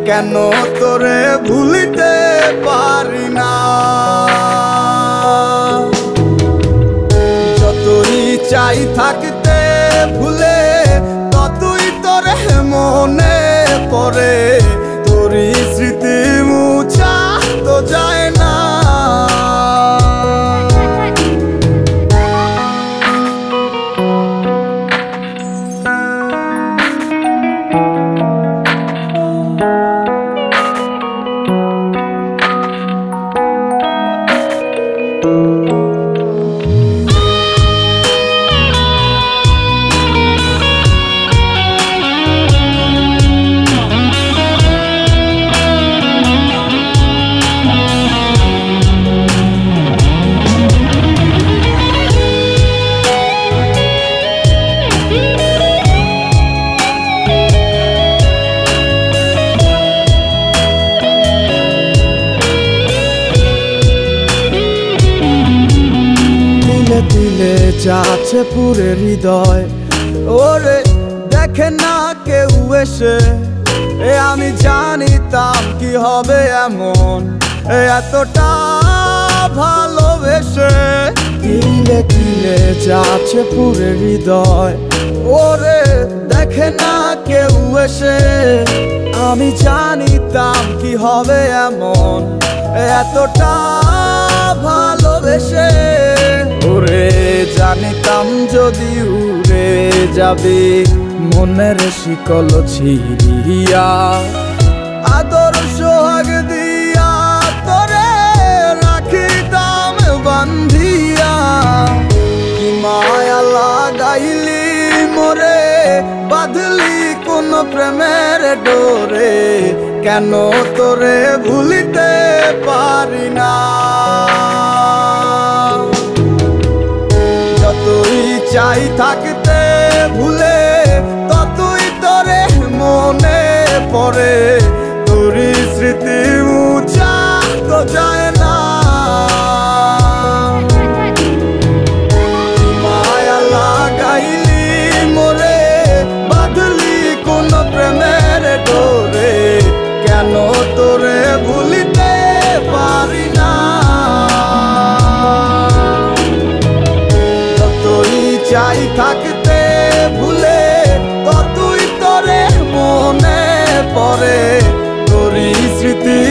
কেন তোরে ভুলিতে পারি না যতই চাই থাকতে ভুলে ততই তোরে মনে পড়ে তোরই স্মৃতি মুছা তো যায় না যাচ্ছে পুরে হৃদয় ওরে দেখে না কেউ এসে আমি জানিতাম কি হবে এমন এতটা ভালোবেসে কিলে কিলে যাচ্ছে পুরে হৃদয় ওরে দেখে না কেউ এসে আমি জানিতাম কি হবে এমন এতটা ভালোবেসে ওরে জানিতাম যদি উড়ে যাবে মনের শিকল ছিড়িয়া আদর সোহাগ দিয়া তোরে রাখিতাম বান্ধিয়া কি মায়া লাগাইলি মোরে বাঁধলি কোন প্রেমের ডোরে কেন তোরে ভুলিতে পারি না যতই চাই থাকতে ভুলে ততই তোরে মনে পড়ে তোরই স্মৃতি মুছা তো যায় না মায়া লাগাইলি মোরে বাঁধলি কোন প্রেমের ডোরে কেন তোরে ভুলিতে পারি না চাই থাকতে ভুলে ততই তোরে মনে পড়ে তোরই স্মৃতি